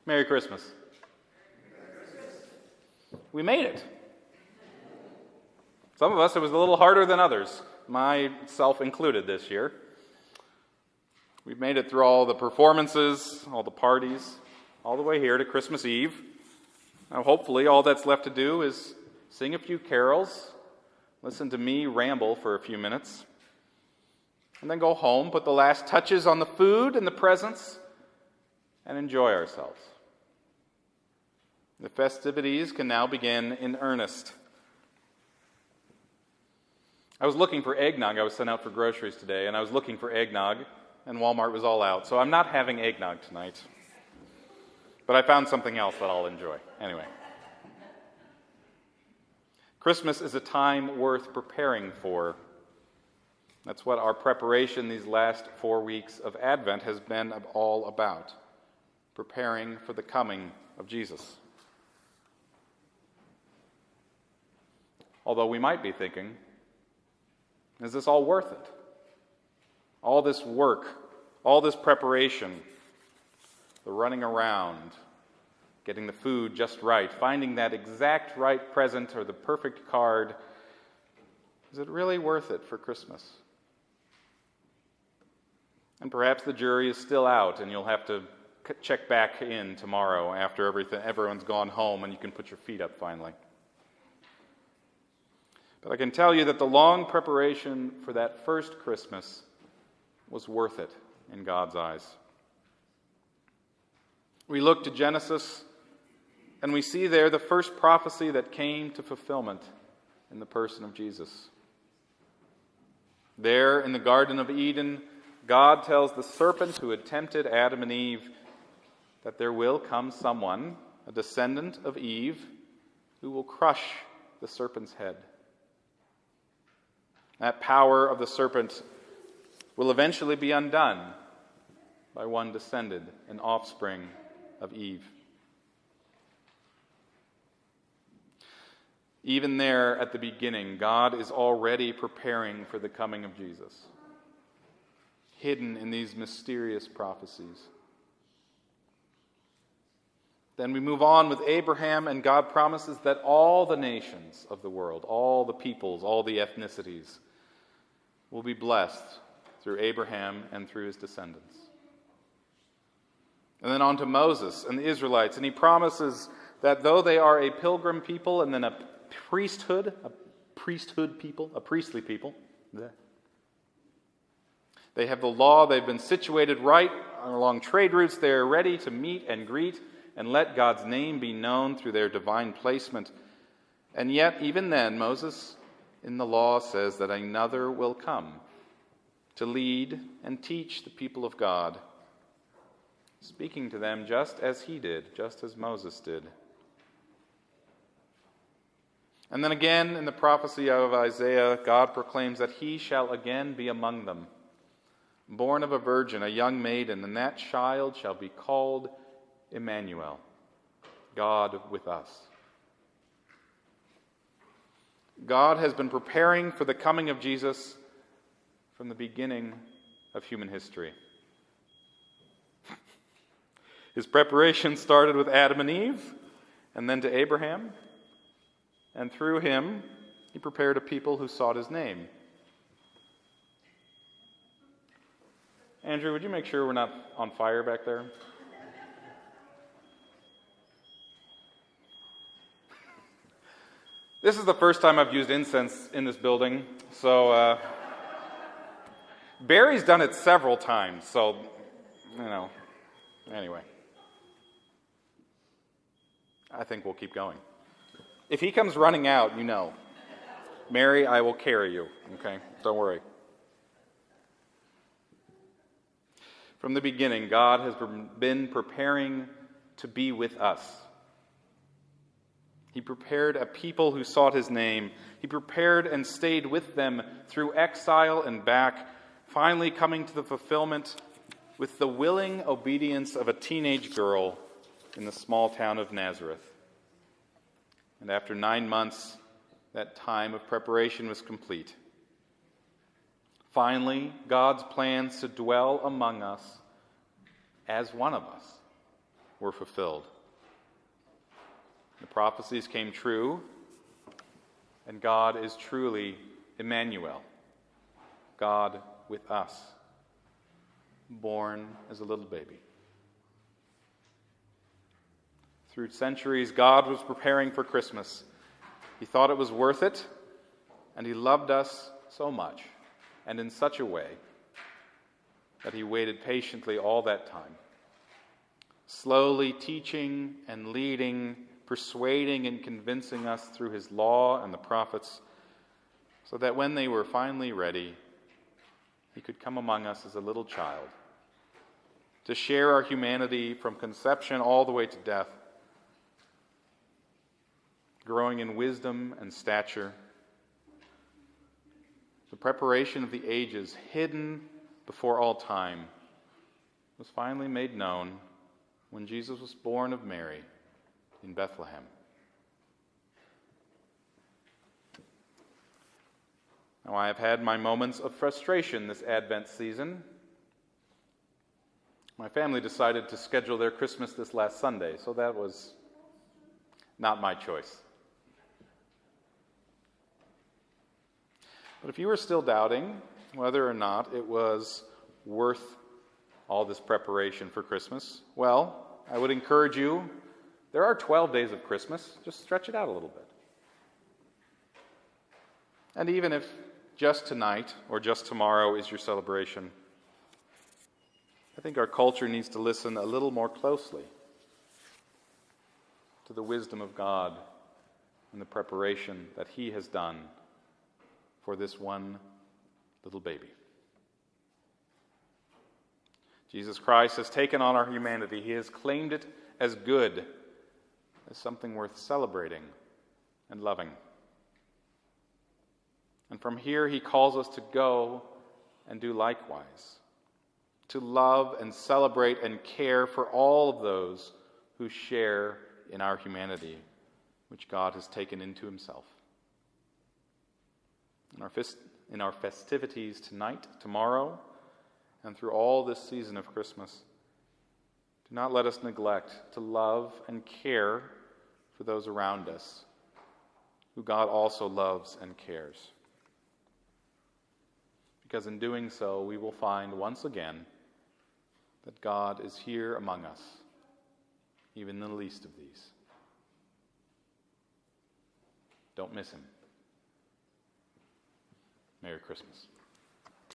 Merry Christmas. We made it. Some of us, it was a little harder than others, myself included this year. We've made it through all the performances, all the parties, all the way here to Christmas Eve. Now, hopefully, all that's left to do is sing a few carols, listen to me ramble for a few minutes, and then go home, put the last touches on the food and the presents, and enjoy ourselves. The festivities can now begin in earnest. I was looking for eggnog. I was sent out for groceries today, and I was looking for eggnog, and Walmart was all out. So I'm not having eggnog tonight. But I found something else that I'll enjoy. Anyway. Christmas is a time worth preparing for. That's what our preparation these last 4 weeks of Advent has been all about. Preparing for the coming of Jesus. Although we might be thinking, is this all worth it? All this work, all this preparation, the running around, getting the food just right, finding that exact right present or the perfect card, is it really worth it for Christmas? And perhaps the jury is still out and you'll have to check back in tomorrow after everyone's gone home and you can put your feet up finally. But I can tell you that the long preparation for that first Christmas was worth it in God's eyes. We look to Genesis, and we see there the first prophecy that came to fulfillment in the person of Jesus. There in the Garden of Eden, God tells the serpent who had tempted Adam and Eve that there will come someone, a descendant of Eve, who will crush the serpent's head. That power of the serpent will eventually be undone by one descended, an offspring of Eve. Even there at the beginning, God is already preparing for the coming of Jesus, hidden in these mysterious prophecies. Then we move on with Abraham, and God promises that all the nations of the world, all the peoples, all the ethnicities, will be blessed through Abraham and through his descendants. And then on to Moses and the Israelites, and he promises that though they are a pilgrim people and then a priestly people, they have the law, they've been situated right along trade routes, they are ready to meet and greet and let God's name be known through their divine placement. And yet, even then, Moses in the law says that another will come to lead and teach the people of God, speaking to them just as he did, just as Moses did. And then again in the prophecy of Isaiah, God proclaims that he shall again be among them, born of a virgin, a young maiden, and that child shall be called Emmanuel, God with us. God has been preparing for the coming of Jesus from the beginning of human history. His preparation started with Adam and Eve, and then to Abraham, and through him, he prepared a people who sought his name. Andrew, would you make sure we're not on fire back there? This is the first time I've used incense in this building, so Barry's done it several times, so, anyway. I think we'll keep going. If he comes running out, Mary, I will carry you, okay? Don't worry. From the beginning, God has been preparing to be with us. He prepared a people who sought his name. He prepared and stayed with them through exile and back, finally coming to the fulfillment with the willing obedience of a teenage girl in the small town of Nazareth. And after 9 months, that time of preparation was complete. Finally, God's plans to dwell among us as one of us were fulfilled. The prophecies came true, and God is truly Emmanuel, God with us, born as a little baby. Through centuries, God was preparing for Christmas. He thought it was worth it, and He loved us so much, and in such a way, that He waited patiently all that time, slowly teaching and leading, persuading and convincing us through His law and the prophets, so that when they were finally ready, He could come among us as a little child, to share our humanity from conception all the way to death, growing in wisdom and stature. The preparation of the ages, hidden before all time, was finally made known when Jesus was born of Mary in Bethlehem. Now, I have had my moments of frustration this Advent season. My family decided to schedule their Christmas this last Sunday, so that was not my choice. But if you were still doubting whether or not it was worth all this preparation for Christmas, well, I would encourage you, there are 12 days of Christmas. Just stretch it out a little bit. And even if just tonight or just tomorrow is your celebration, I think our culture needs to listen a little more closely to the wisdom of God and the preparation that He has done for this one little baby. Jesus Christ has taken on our humanity. He has claimed it as good, as something worth celebrating and loving. And from here, He calls us to go and do likewise, to love and celebrate and care for all of those who share in our humanity, which God has taken into Himself. In our festivities tonight, tomorrow, and through all this season of Christmas, do not let us neglect to love and care for those around us, who God also loves and cares. Because in doing so, we will find once again that God is here among us, even in the least of these. Don't miss Him. Merry Christmas.